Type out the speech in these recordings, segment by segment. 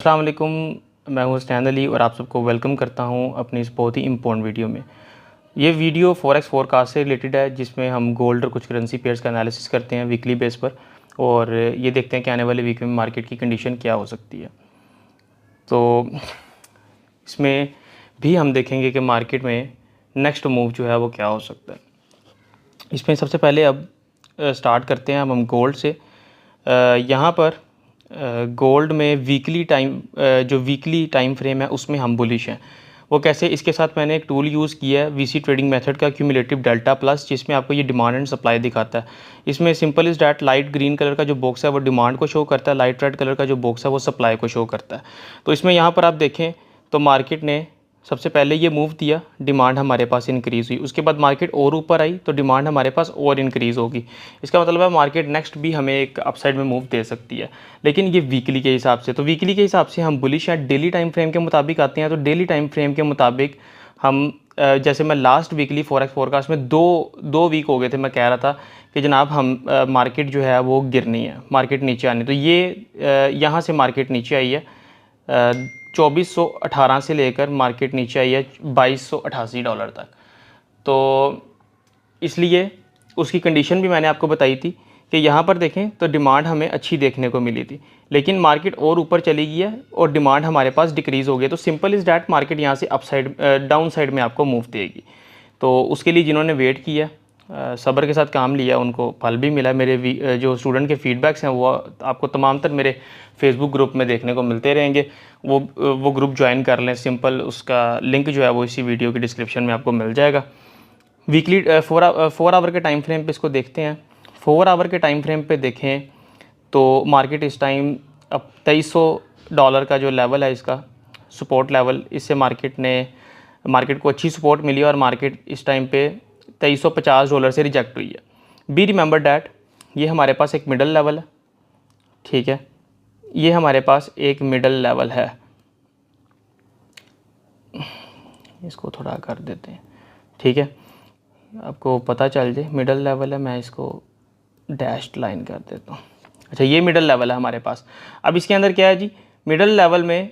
अस्सलाम वालेकुम, मैं हूं हुसैन अली और आप सबको वेलकम करता हूं अपनी इस बहुत ही इम्पोर्टेंट वीडियो में। ये वीडियो फॉरेक्स फोरकास्ट से रिलेटेड है, जिसमें हम गोल्ड और कुछ करेंसी पेयर्स का एनालिसिस करते हैं वीकली बेस पर और ये देखते हैं कि आने वाले वीक में मार्केट की कंडीशन क्या हो सकती है। तो इसमें भी हम देखेंगे कि मार्केट में नेक्स्ट मूव जो है वो क्या हो सकता है। इसमें सबसे पहले अब स्टार्ट करते हैं हम गोल्ड से। यहाँ पर गोल्ड में जो वीकली टाइम फ्रेम है उसमें हम बुलिश हैं। वो कैसे, इसके साथ मैंने एक टूल यूज़ किया है वीसी ट्रेडिंग मेथड का क्यूमुलेटिव डेल्टा प्लस, जिसमें आपको ये डिमांड एंड सप्लाई दिखाता है। इसमें simple is that light green colour का जो बॉक्स है वो डिमांड को शो करता है, लाइट रेड कलर का जो बॉक्स है वो सप्लाई को शो करता है। तो इसमें यहाँ पर आप देखें तो मार्केट ने सबसे पहले ये मूव दिया, डिमांड हमारे पास इंक्रीज़ हुई, उसके बाद मार्केट और ऊपर आई तो डिमांड हमारे पास और इंक्रीज़ होगी। इसका मतलब है मार्केट नेक्स्ट भी हमें एक अपसाइड में मूव दे सकती है, लेकिन ये वीकली के हिसाब से। तो वीकली के हिसाब से हम बुलिश हैं। डेली टाइम फ्रेम के मुताबिक आते हैं तो डेली टाइम फ्रेम के मुताबिक हम जैसे मैं लास्ट वीकली फॉरेक्स फोरकास्ट में दो वीक हो गए थे, मैं कह रहा था कि जनाब हम मार्केट जो है वो गिरनी है, मार्केट नीचे आनी। तो ये यहाँ से मार्केट नीचे आई है, 2418 से लेकर मार्केट नीचे आई है $2288 तक। तो इसलिए उसकी कंडीशन भी मैंने आपको बताई थी कि यहाँ पर देखें तो डिमांड हमें अच्छी देखने को मिली थी, लेकिन मार्केट और ऊपर चली गई है और डिमांड हमारे पास डिक्रीज़ हो गई। तो सिंपल इज़ डैट मार्केट यहाँ से अपसाइड डाउन साइड में आपको मूव देगी। तो उसके लिए जिन्होंने वेट किया, सब्र के साथ काम लिया, उनको फल भी मिला। मेरे जो स्टूडेंट के फीडबैक्स हैं वो आपको तमाम तर मेरे फेसबुक ग्रुप में देखने को मिलते रहेंगे। वो ग्रुप ज्वाइन कर लें, सिंपल उसका लिंक जो है वो इसी वीडियो की डिस्क्रिप्शन में आपको मिल जाएगा। वीकली 4 आवर के टाइम फ्रेम पे इसको देखते हैं। 4 आवर के टाइम फ्रेम पे देखें तो मार्केट इस टाइम अब $2300 का जो लेवल है, इसका सपोर्ट लेवल, इससे मार्केट को अच्छी सपोर्ट मिली और मार्केट इस टाइम पे $2350 से रिजेक्ट हुई है। बी रिमेंबर डैट ये हमारे पास एक मिडल लेवल है, ठीक है, ये हमारे पास एक मिडल लेवल है। इसको थोड़ा कर देते हैं, ठीक है, आपको पता चल जाए मिडल लेवल है। मैं इसको डैश्ड लाइन कर देता हूँ। अच्छा, ये मिडल लेवल है हमारे पास। अब इसके अंदर क्या है जी, मिडल लेवल में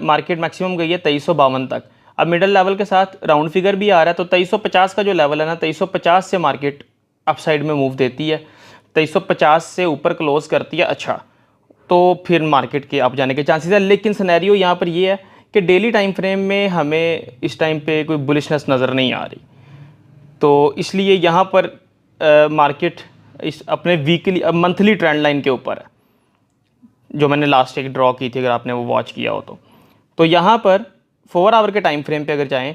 मार्केट मैक्सिमम गई है 2352 तक। अब मिडल लेवल के साथ राउंड फिगर भी आ रहा है, तो 2350 का जो लेवल है ना, 2350 से मार्केट अपसाइड में मूव देती है, 2350 से ऊपर क्लोज करती है, अच्छा, तो फिर मार्केट के अप जाने के चांसेस है। लेकिन सिनेरियो यहाँ पर ये है कि डेली टाइम फ्रेम में हमें इस टाइम पे कोई बुलिशनेस नज़र नहीं आ रही। तो इसलिए यहाँ पर मार्केट इस अपने मंथली ट्रेंड लाइन के ऊपर है, जो मैंने लास्ट एक ड्रॉ की थी, अगर आपने वो वॉच किया हो तो यहाँ पर 4 आवर के टाइम फ्रेम पे अगर जाएं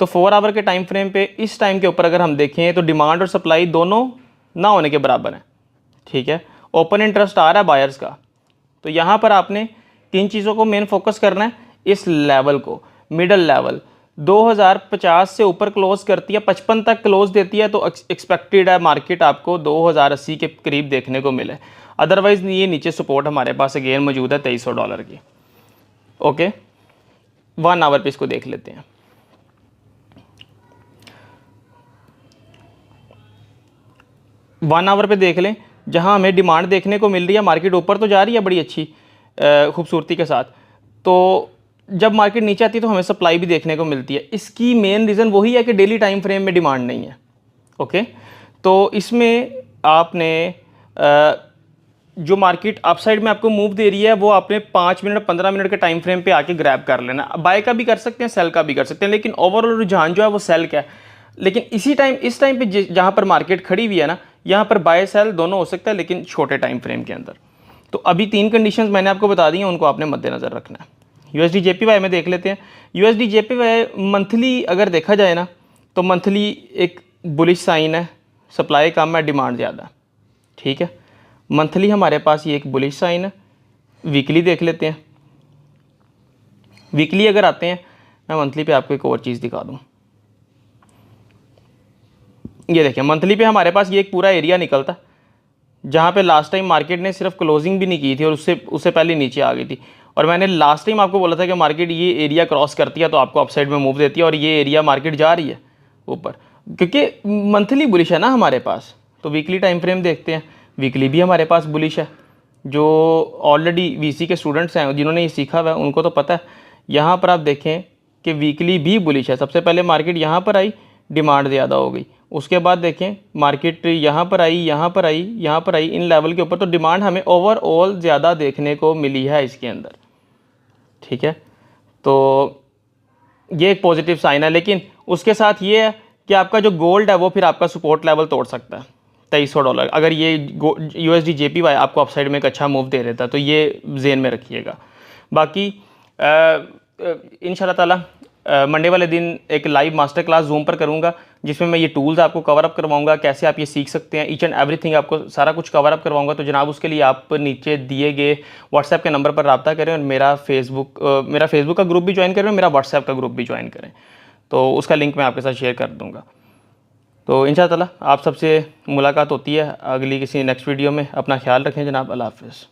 तो 4 आवर के टाइम फ्रेम पे इस टाइम के ऊपर अगर हम देखें तो डिमांड और सप्लाई दोनों ना होने के बराबर हैं, ठीक है। ओपन इंटरेस्ट आ रहा है बायर्स का। तो यहाँ पर आपने किन चीज़ों को मेन फोकस करना है, इस लेवल को, मिडल लेवल 2050 से ऊपर क्लोज करती है, 55 तक क्लोज देती है तो एक्सपेक्टेड है मार्केट आपको 2080 के करीब देखने को मिले। अदरवाइज ये नीचे सपोर्ट हमारे पास अगेन मौजूद है $2300 की। ओके, 1 आवर पे इसको देख लेते हैं। वन आवर पे देख लें, जहां हमें डिमांड देखने को मिल रही है, मार्केट ऊपर तो जा रही है बड़ी अच्छी खूबसूरती के साथ। तो जब मार्केट नीचे आती है तो हमें सप्लाई भी देखने को मिलती है। इसकी मेन रीज़न वही है कि डेली टाइम फ्रेम में डिमांड नहीं है। ओके, तो इसमें आपने जो मार्केट अपसाइड में आपको मूव दे रही है वो आपने 5 मिनट 15 मिनट के टाइम फ्रेम पे आके ग्रैब कर लेना। बाय का भी कर सकते हैं, सेल का भी कर सकते हैं, लेकिन ओवरऑल रुझान जो है वो सेल का है। लेकिन इस टाइम पे जहाँ पर मार्केट खड़ी हुई है ना, यहाँ पर बाय सेल दोनों हो सकता है, लेकिन छोटे टाइम फ्रेम के अंदर। तो अभी 3 कंडीशंस मैंने आपको बता दी हैं, उनको आपने मद्देनज़र रखना है। USD JPY में देख लेते हैं। USD JPY मंथली अगर देखा जाए ना तो मंथली एक बुलिश साइन है, सप्लाई कम है, डिमांड ज़्यादा, ठीक है। मंथली हमारे पास ये एक बुलिश साइन है। वीकली देख लेते हैं। वीकली अगर आते हैं, मैं मंथली पे आपको एक और चीज़ दिखा दूँ। ये देखिए, मंथली पे हमारे पास ये एक पूरा एरिया निकलता, जहाँ पे लास्ट टाइम मार्केट ने सिर्फ क्लोजिंग भी नहीं की थी और उससे पहले नीचे आ गई थी। और मैंने लास्ट टाइम आपको बोला था कि मार्केट ये एरिया क्रॉस करती है तो आपको अपसाइड में मूव देती है, और ये एरिया मार्केट जा रही है ऊपर, क्योंकि मंथली बुलिश है ना हमारे पास। तो वीकली टाइम फ्रेम देखते हैं, वीकली भी हमारे पास बुलिश है, जो ऑलरेडी वीसी के स्टूडेंट्स हैं जिन्होंने ये सीखा हुआ है उनको तो पता है। यहाँ पर आप देखें कि वीकली भी बुलिश है। सबसे पहले मार्केट यहाँ पर आई, डिमांड ज़्यादा हो गई, उसके बाद देखें मार्केट यहाँ पर आई, यहाँ पर आई, यहाँ पर आई, इन लेवल के ऊपर, तो डिमांड हमें ओवरऑल ज़्यादा देखने को मिली है इसके अंदर। ठीक है, तो ये एक पॉजिटिव साइन है। लेकिन उसके साथ ये है कि आपका जो गोल्ड है वो फिर आपका सपोर्ट लेवल तोड़ सकता है $2300। अगर ये USD JPY आपको अपसाइड में एक अच्छा मूव दे देता है तो ये जेन में रखिएगा। बाकी इंशाल्लाह ताला मंडे वाले दिन एक लाइव मास्टर क्लास जूम पर करूंगा जिसमें मैं ये टूल्स आपको कवर अप करवाऊंगा, कैसे आप ये सीख सकते हैं, ईच एंड एवरीथिंग आपको सारा कुछ कवर अप करवाऊंगा। तो जनाब उसके लिए आप नीचे दिए गए व्हाट्सएप के नंबर पर रब्ता करें और मेरा फेसबुक का ग्रुप भी ज्वाइन करें और मेरा व्हाट्सएप का ग्रुप भी ज्वाइन करें, तो उसका लिंक मैं आपके साथ शेयर कर दूँगा। तो इंशाल्लाह आप सबसे मुलाकात होती है अगली किसी नेक्स्ट वीडियो में। अपना ख्याल रखें जनाब, अल्लाह हाफ़िज़।